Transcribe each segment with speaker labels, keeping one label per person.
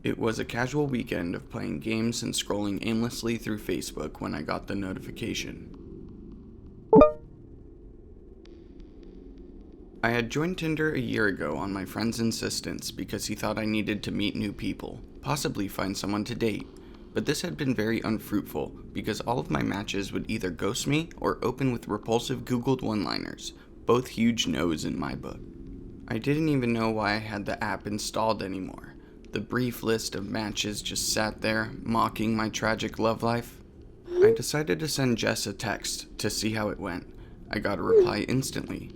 Speaker 1: It was a casual weekend of playing games and scrolling aimlessly through Facebook when I got the notification. I had joined Tinder a year ago on my friend's insistence because he thought I needed to meet new people, possibly find someone to date, but this had been very unfruitful because all of my matches would either ghost me or open with repulsive Googled one-liners, both huge no's in my book. I didn't even know why I had the app installed anymore. The brief list of matches just sat there, mocking my tragic love life. I decided to send Jess a text to see how it went. I got a reply instantly.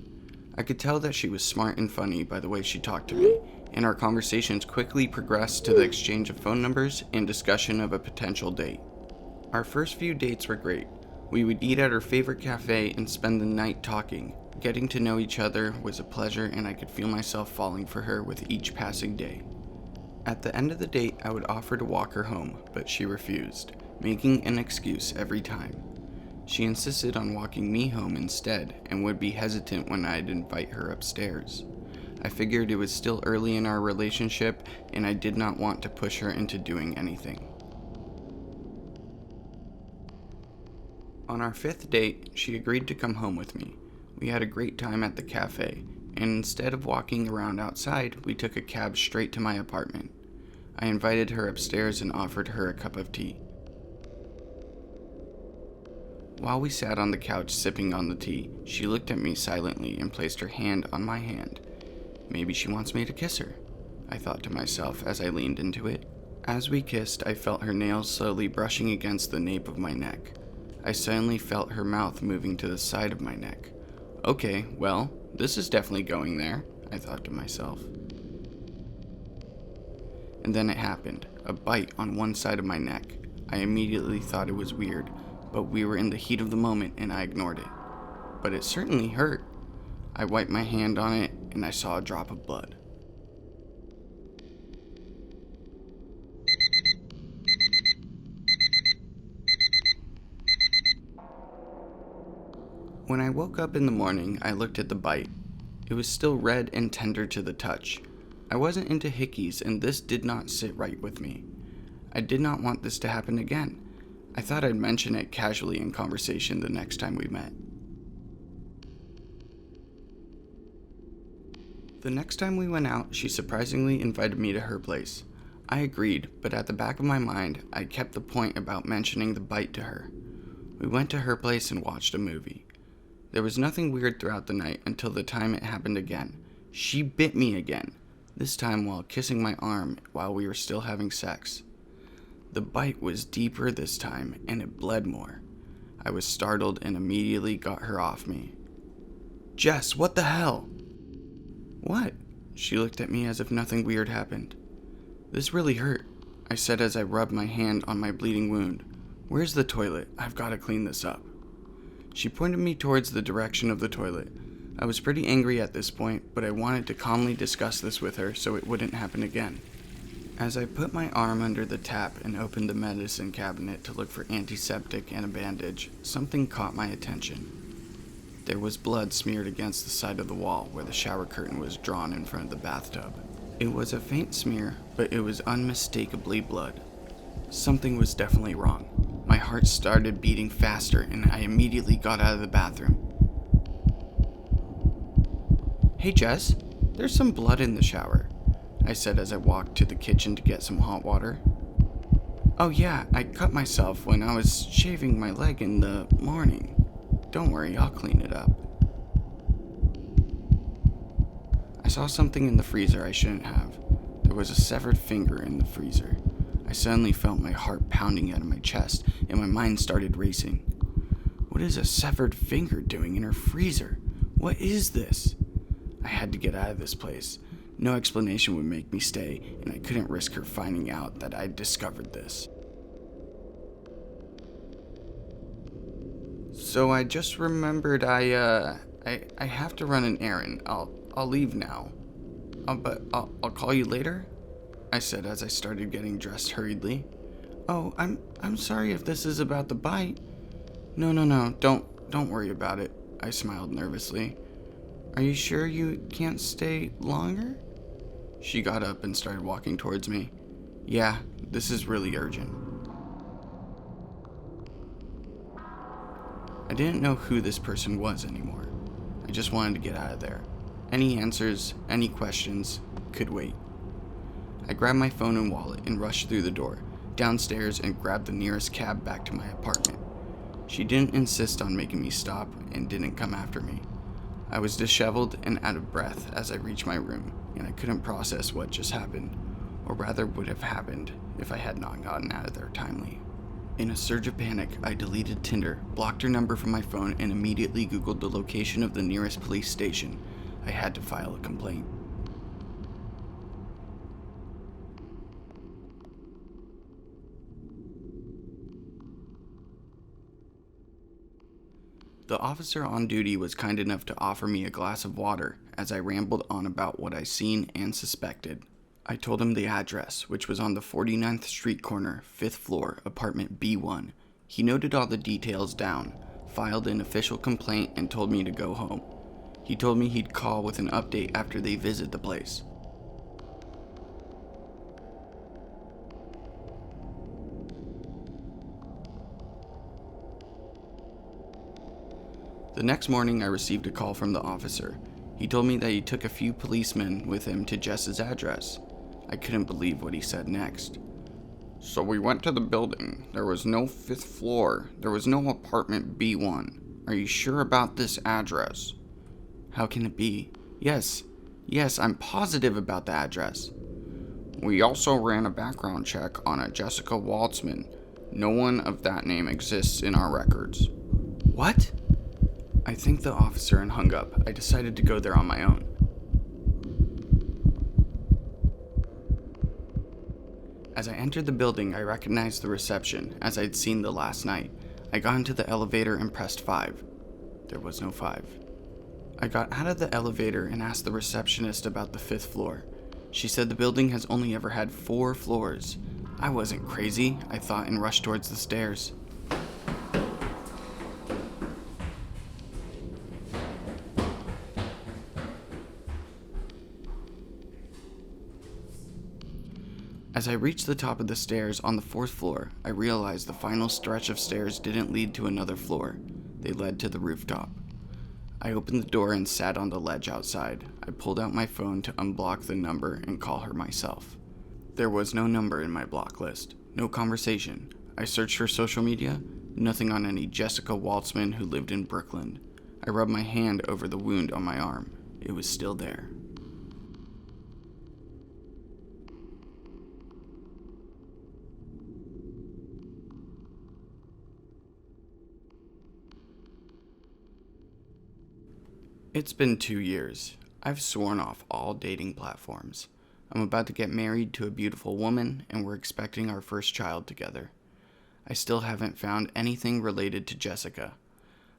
Speaker 1: I could tell that she was smart and funny by the way she talked to me, and our conversations quickly progressed to the exchange of phone numbers and discussion of a potential date. Our first few dates were great. We would eat at her favorite cafe and spend the night talking. Getting to know each other was a pleasure, and I could feel myself falling for her with each passing day. At the end of the date, I would offer to walk her home, but she refused, making an excuse every time. She insisted on walking me home instead and would be hesitant when I'd invite her upstairs. I figured it was still early in our relationship and I did not want to push her into doing anything. On our fifth date, she agreed to come home with me. We had a great time at the cafe, and instead of walking around outside, we took a cab straight to my apartment. I invited her upstairs and offered her a cup of tea. While we sat on the couch sipping on the tea, she looked at me silently and placed her hand on my hand. Maybe she wants me to kiss her, I thought to myself as I leaned into it. As we kissed, I felt her nails slowly brushing against the nape of my neck. I suddenly felt her mouth moving to the side of my neck. Okay, well, this is definitely going there, I thought to myself. And then it happened, a bite on one side of my neck. I immediately thought it was weird, but we were in the heat of the moment and I ignored it. But it certainly hurt. I wiped my hand on it and I saw a drop of blood. When I woke up in the morning, I looked at the bite. It was still red and tender to the touch. I wasn't into hickeys and this did not sit right with me. I did not want this to happen again. I thought I'd mention it casually in conversation the next time we met. The next time we went out, she surprisingly invited me to her place. I agreed, but at the back of my mind, I kept the point about mentioning the bite to her. We went to her place and watched a movie. There was nothing weird throughout the night until the time it happened again. She bit me again, this time while kissing my arm while we were still having sex. The bite was deeper this time, and it bled more. I was startled and immediately got her off me. Jess, what the hell? What? She looked at me as if nothing weird happened. This really hurt, I said as I rubbed my hand on my bleeding wound. Where's the toilet? I've got to clean this up. She pointed me towards the direction of the toilet. I was pretty angry at this point, but I wanted to calmly discuss this with her so it wouldn't happen again. As I put my arm under the tap and opened the medicine cabinet to look for antiseptic and a bandage, something caught my attention. There was blood smeared against the side of the wall where the shower curtain was drawn in front of the bathtub. It was a faint smear, but it was unmistakably blood. Something was definitely wrong. My heart started beating faster and I immediately got out of the bathroom. Hey Jess, there's some blood in the shower, I said as I walked to the kitchen to get some hot water. Oh yeah, I cut myself when I was shaving my leg in the morning. Don't worry, I'll clean it up. I saw something in the freezer I shouldn't have. There was a severed finger in the freezer. I suddenly felt my heart pounding out of my chest and my mind started racing. What is a severed finger doing in her freezer? What is this? I had to get out of this place. No explanation would make me stay, and I couldn't risk her finding out that I'd discovered this. So I just remembered I have to run an errand. I'll leave now. But I'll call you later, I said as I started getting dressed hurriedly. Oh, I'm sorry if this is about the bite. No, don't worry about it, I smiled nervously. Are you sure you can't stay longer? She got up and started walking towards me. Yeah, this is really urgent. I didn't know who this person was anymore. I just wanted to get out of there. Any answers, any questions, could wait. I grabbed my phone and wallet and rushed through the door, downstairs, and grabbed the nearest cab back to my apartment. She didn't insist on making me stop and didn't come after me. I was disheveled and out of breath as I reached my room, and I couldn't process what just happened, or rather would have happened if I had not gotten out of there timely. In a surge of panic, I deleted Tinder, blocked her number from my phone, and immediately Googled the location of the nearest police station. I had to file a complaint. The officer on duty was kind enough to offer me a glass of water as I rambled on about what I seen and suspected. I told him the address, which was on the 49th Street corner, 5th floor, apartment B1. He noted all the details down, filed an official complaint, and told me to go home. He told me he'd call with an update after they visit the place. The next morning, I received a call from the officer. He told me that he took a few policemen with him to Jess's address. I couldn't believe what he said next. So we went to the building. There was no 5th floor. There was no apartment B1. Are you sure about this address? How can it be? Yes, I'm positive about the address. We also ran a background check on a Jessica Waltzman. No one of that name exists in our records. What? I thanked the officer and hung up. I decided to go there on my own. As I entered the building, I recognized the reception, as I'd seen the last night. I got into the elevator and pressed 5. There was no 5. I got out of the elevator and asked the receptionist about the 5th floor. She said the building has only ever had 4 floors. I wasn't crazy, I thought, and rushed towards the stairs. As I reached the top of the stairs on the 4th floor, I realized the final stretch of stairs didn't lead to another floor. They led to the rooftop. I opened the door and sat on the ledge outside. I pulled out my phone to unblock the number and call her myself. There was no number in my block list, no conversation. I searched for social media, nothing on any Jessica Waltzman who lived in Brooklyn. I rubbed my hand over the wound on my arm. It was still there. It's been 2 years. I've sworn off all dating platforms. I'm about to get married to a beautiful woman, and we're expecting our first child together. I still haven't found anything related to Jessica.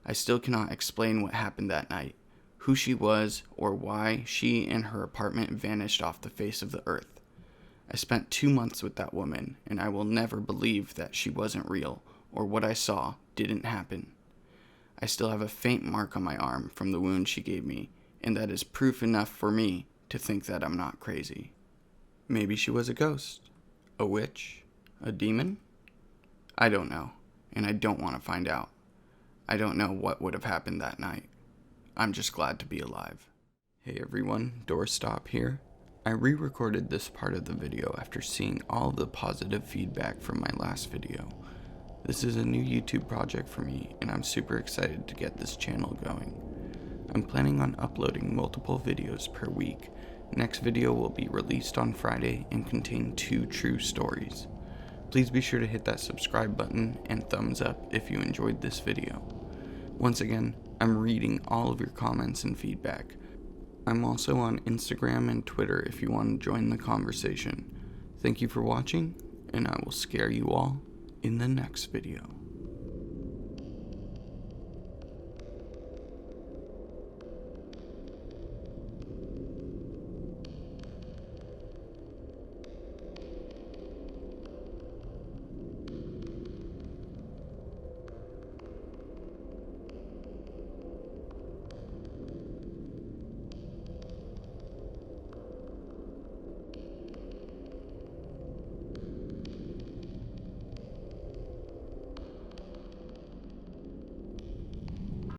Speaker 1: I still cannot explain what happened that night, who she was, or why she and her apartment vanished off the face of the earth. I spent 2 months with that woman, and I will never believe that she wasn't real, or what I saw didn't happen. I still have a faint mark on my arm from the wound she gave me, and that is proof enough for me to think that I'm not crazy. Maybe she was a ghost, a witch, a demon? I don't know, and I don't want to find out. I don't know what would have happened that night. I'm just glad to be alive. Hey everyone, Doorstop here. I re-recorded this part of the video after seeing all of the positive feedback from my last video. This is a new YouTube project for me, and I'm super excited to get this channel going. I'm planning on uploading multiple videos per week. Next video will be released on Friday and contain 2 true stories. Please be sure to hit that subscribe button and thumbs up if you enjoyed this video. Once again, I'm reading all of your comments and feedback. I'm also on Instagram and Twitter if you want to join the conversation. Thank you for watching, and I will scare you all in the next video.